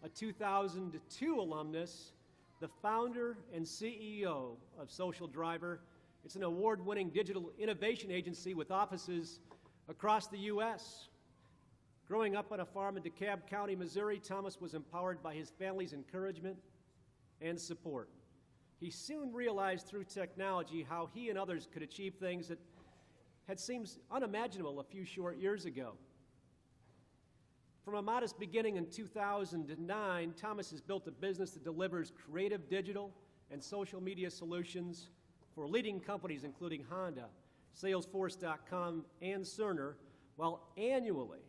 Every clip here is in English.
a 2002 alumnus, the founder and CEO of Social Driver. It's an award-winning digital innovation agency with offices across the U.S. Growing up on a farm in DeKalb County, Missouri, Thomas was empowered by his family's encouragement and support. He soon realized through technology how he and others could achieve things that had seemed unimaginable a few short years ago. From a modest beginning in 2009, Thomas has built a business that delivers creative digital and social media solutions for leading companies including Honda, Salesforce.com, and Cerner, while annually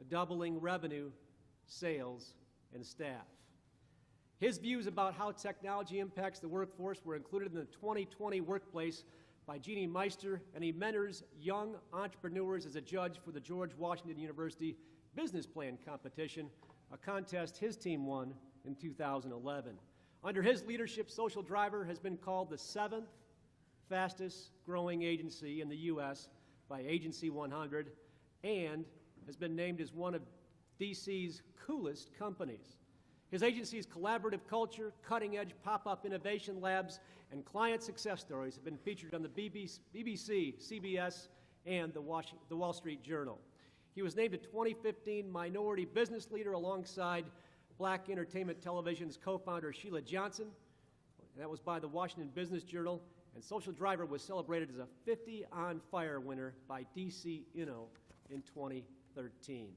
doubling revenue, sales, and staff. His views about how technology impacts the workforce were included in the 2020 Workplace by Jeannie Meister, and he mentors young entrepreneurs as a judge for the George Washington University Business Plan Competition, a contest his team won in 2011. Under his leadership, Social Driver has been called the 7th fastest growing agency in the U.S. by Agency 100 and has been named as one of DC's coolest companies. His agency's collaborative culture, cutting-edge pop-up innovation labs, and client success stories have been featured on the BBC, CBS, and the Wall Street Journal. He was named a 2015 Minority Business Leader alongside Black Entertainment Television's co-founder Sheila Johnson, and that was by the Washington Business Journal, and Social Driver was celebrated as a 50 on Fire winner by DC Inno in 2013.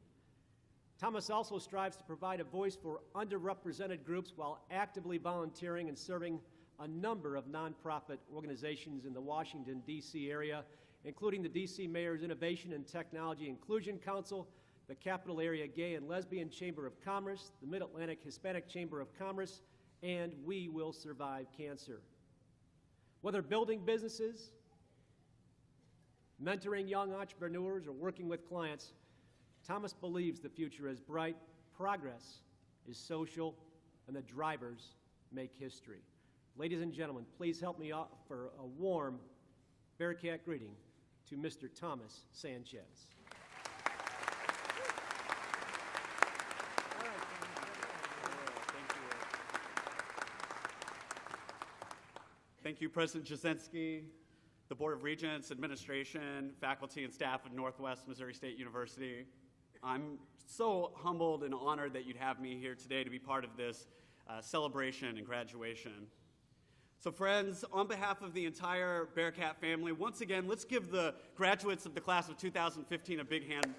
Thomas also strives to provide a voice for underrepresented groups while actively volunteering and serving a number of nonprofit organizations in the Washington, D.C. area, including the D.C. Mayor's Innovation and Technology Inclusion Council, the Capital Area Gay and Lesbian Chamber of Commerce, the Mid-Atlantic Hispanic Chamber of Commerce, and We Will Survive Cancer. Whether building businesses, mentoring young entrepreneurs, or working with clients, Thomas believes the future is bright, progress is social, and the drivers make history. Ladies and gentlemen, please help me offer a warm Bearcat greeting to Mr. Thomas Sanchez. Thank you, President Jasinski, the Board of Regents, administration, faculty, and staff of Northwest Missouri State University. I'm so humbled and honored that you'd have me here today to be part of this celebration and graduation. So friends, on behalf of the entire Bearcat family, once again, let's give the graduates of the class of 2015 a big hand.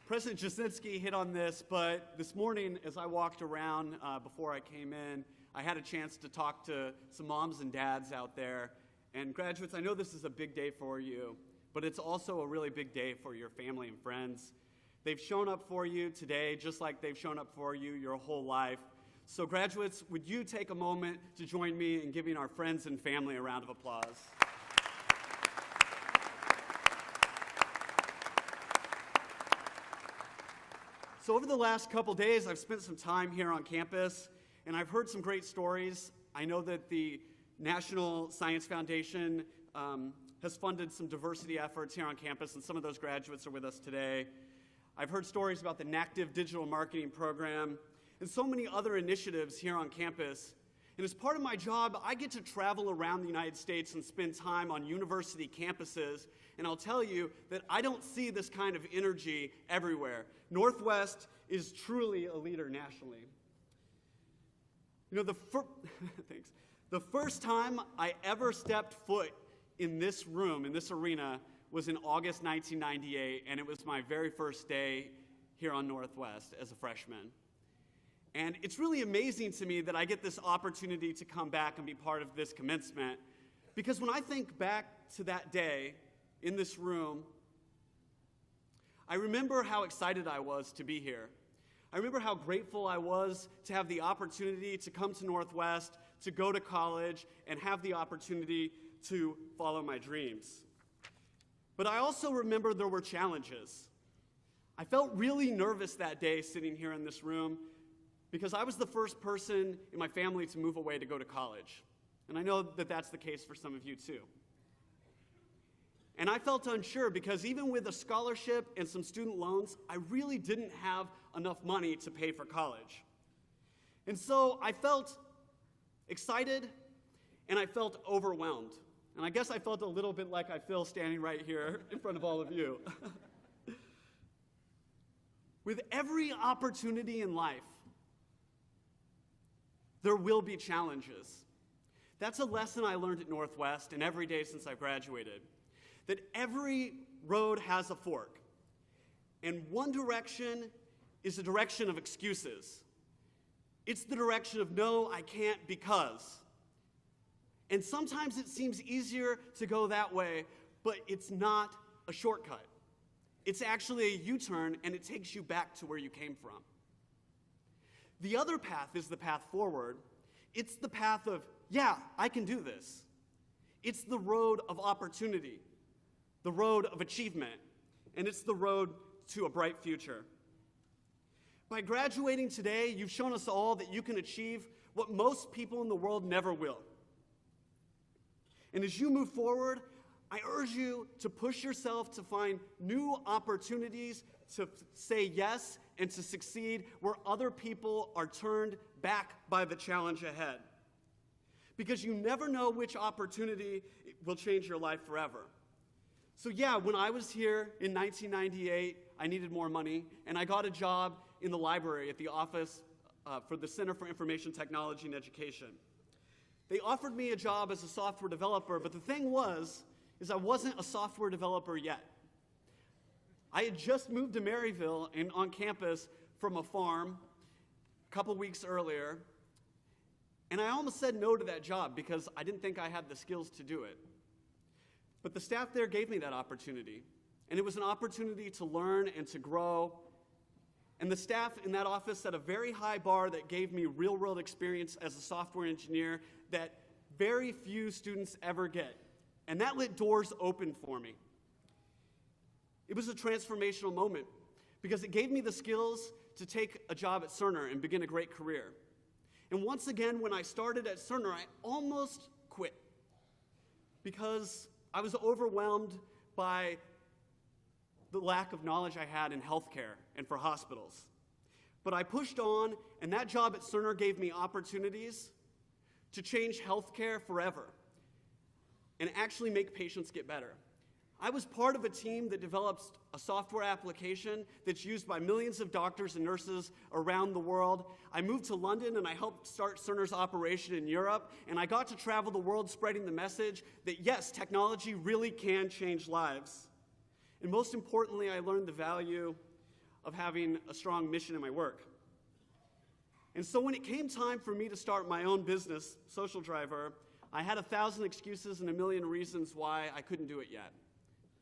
President Jasinski hit on this, but this morning as I walked around before I came in, I had a chance to talk to some moms and dads out there. And graduates, I know this is a big day for you, but it's also a really big day for your family and friends. They've shown up for you today just like they've shown up for you your whole life. So graduates, would you take a moment to join me in giving our friends and family a round of applause? So over the last couple days, I've spent some time here on campus, and I've heard some great stories. I know that the National Science Foundation has funded some diversity efforts here on campus, and some of those graduates are with us today. I've heard stories about the NACTIV Digital Marketing Program, and so many other initiatives here on campus. And as part of my job, I get to travel around the United States and spend time on university campuses, and I'll tell you that I don't see this kind of energy everywhere. Northwest is truly a leader nationally. You know, thanks. The first time I ever stepped foot in this room, in this arena, was in August 1998, and it was my very first day here on Northwest as a freshman. And it's really amazing to me that I get this opportunity to come back and be part of this commencement, because when I think back to that day in this room, I remember how excited I was to be here. I remember how grateful I was to have the opportunity to come to Northwest, to go to college, and have the opportunity to follow my dreams. But I also remember there were challenges. I felt really nervous that day sitting here in this room because I was the first person in my family to move away to go to college. And I know that that's the case for some of you too. And I felt unsure because even with a scholarship and some student loans, I really didn't have enough money to pay for college. And so I felt excited and I felt overwhelmed. And I guess I felt a little bit like I feel standing right here in front of all of you. With every opportunity in life, there will be challenges. That's a lesson I learned at Northwest and every day since I graduated. That every road has a fork. And one direction is the direction of excuses. It's the direction of no, I can't because. And sometimes it seems easier to go that way, but it's not a shortcut. It's actually a U-turn, and it takes you back to where you came from. The other path is the path forward. It's the path of, yeah, I can do this. It's the road of opportunity, the road of achievement, and it's the road to a bright future. By graduating today, you've shown us all that you can achieve what most people in the world never will. And as you move forward, I urge you to push yourself to find new opportunities to say yes and to succeed where other people are turned back by the challenge ahead. Because you never know which opportunity will change your life forever. So yeah, when I was here in 1998, I needed more money, and I got a job in the library at the office for the Center for Information Technology and Education. They offered me a job as a software developer, but the thing is I wasn't a software developer yet. I had just moved to Maryville and on campus from a farm a couple weeks earlier, and I almost said no to that job because I didn't think I had the skills to do it. But the staff there gave me that opportunity, and it was an opportunity to learn and to grow. And the staff in that office set a very high bar that gave me real-world experience as a software engineer that very few students ever get. And that lit doors open for me. It was a transformational moment because it gave me the skills to take a job at Cerner and begin a great career. And once again, when I started at Cerner, I almost quit because I was overwhelmed by the lack of knowledge I had in healthcare and for hospitals. But I pushed on, and that job at Cerner gave me opportunities to change healthcare forever and actually make patients get better. I was part of a team that develops a software application that's used by millions of doctors and nurses around the world. I moved to London and I helped start Cerner's operation in Europe, and I got to travel the world spreading the message that yes, technology really can change lives. And most importantly, I learned the value of having a strong mission in my work. And so when it came time for me to start my own business, Social Driver, I had 1,000 excuses and a million reasons why I couldn't do it yet.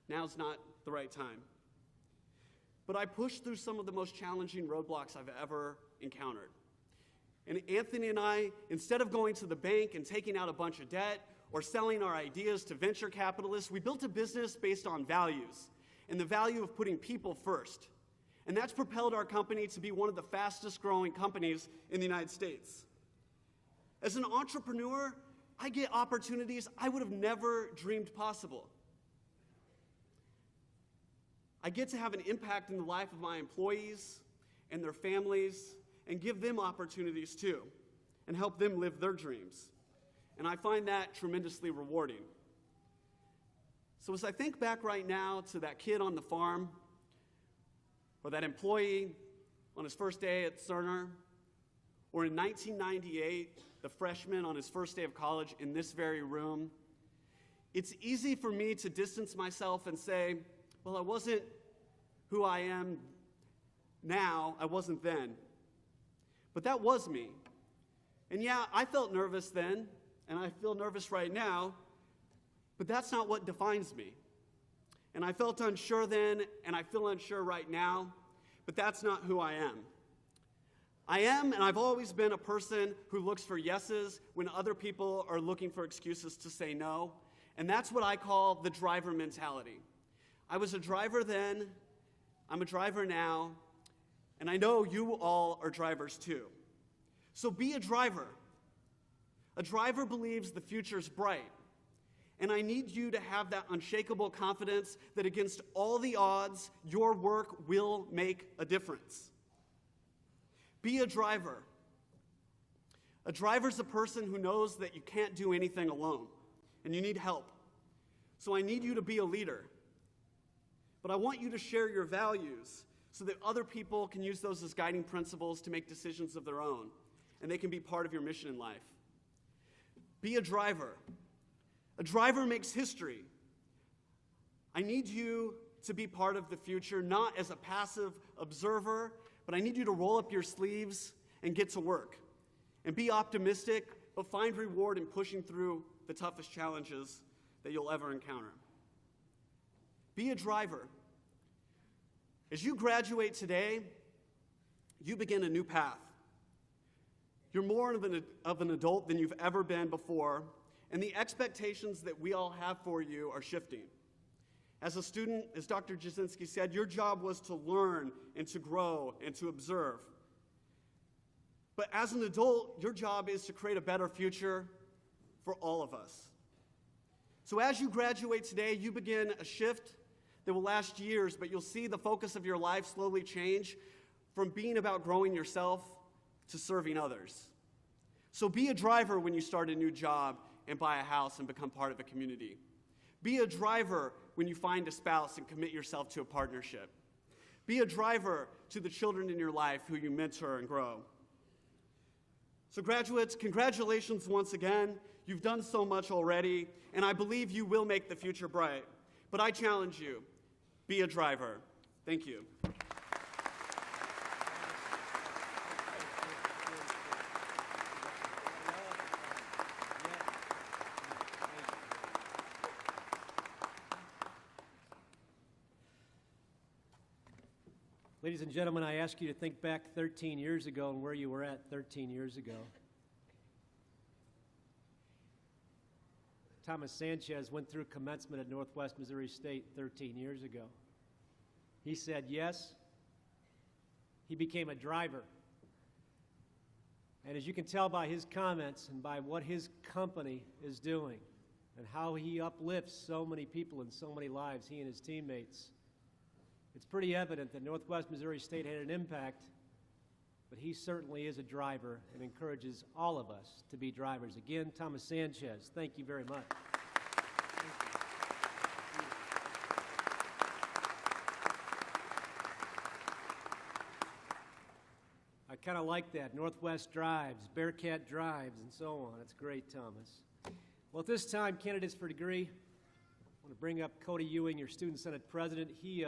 Now's not the right time. But I pushed through some of the most challenging roadblocks I've ever encountered. And Anthony and I, instead of going to the bank and taking out a bunch of debt or selling our ideas to venture capitalists, we built a business based on values and the value of putting people first. And that's propelled our company to be one of the fastest growing companies in the United States. As an entrepreneur, I get opportunities I would have never dreamed possible. I get to have an impact in the life of my employees and their families and give them opportunities too and help them live their dreams. And I find that tremendously rewarding. So as I think back right now to that kid on the farm or that employee on his first day at Cerner, or in 1998, the freshman on his first day of college in this very room, it's easy for me to distance myself and say, well, I wasn't who I am now, I wasn't then. But that was me. And yeah, I felt nervous then, and I feel nervous right now, but that's not what defines me. And I felt unsure then, and I feel unsure right now, but that's not who I am. I am, and I've always been a person who looks for yeses when other people are looking for excuses to say no, and that's what I call the driver mentality. I was a driver then, I'm a driver now, and I know you all are drivers too. So be a driver. A driver believes the future's bright. And I need you to have that unshakable confidence that against all the odds, your work will make a difference. Be a driver. A driver's a person who knows that you can't do anything alone, and you need help. So I need you to be a leader. But I want you to share your values so that other people can use those as guiding principles to make decisions of their own, and they can be part of your mission in life. Be a driver. A driver makes history. I need you to be part of the future, not as a passive observer, but I need you to roll up your sleeves and get to work. And be optimistic, but find reward in pushing through the toughest challenges that you'll ever encounter. Be a driver. As you graduate today, you begin a new path. You're more of an adult than you've ever been before, and the expectations that we all have for you are shifting. As a student, as Dr. Jasinski said, your job was to learn and to grow and to observe. But as an adult, your job is to create a better future for all of us. So as you graduate today, you begin a shift that will last years, but you'll see the focus of your life slowly change from being about growing yourself to serving others. So be a driver when you start a new job and buy a house and become part of a community. Be a driver when you find a spouse and commit yourself to a partnership. Be a driver to the children in your life who you mentor and grow. So graduates, congratulations once again. You've done so much already, and I believe you will make the future bright. But I challenge you, be a driver. Thank you. Ladies and gentlemen, I ask you to think back 13 years ago and where you were at 13 years ago. Thomas Sanchez went through commencement at Northwest Missouri State 13 years ago. He said yes. He became a driver. And as you can tell by his comments and by what his company is doing and how he uplifts so many people and so many lives, he and his teammates, it's pretty evident that Northwest Missouri State had an impact, but he certainly is a driver and encourages all of us to be drivers. Again, Thomas Sanchez, thank you very much. I kind of like that. Northwest drives, Bearcat drives, and so on. That's great, Thomas. Well, at this time, candidates for degree, I want to bring up Cody Ewing, your Student Senate President. He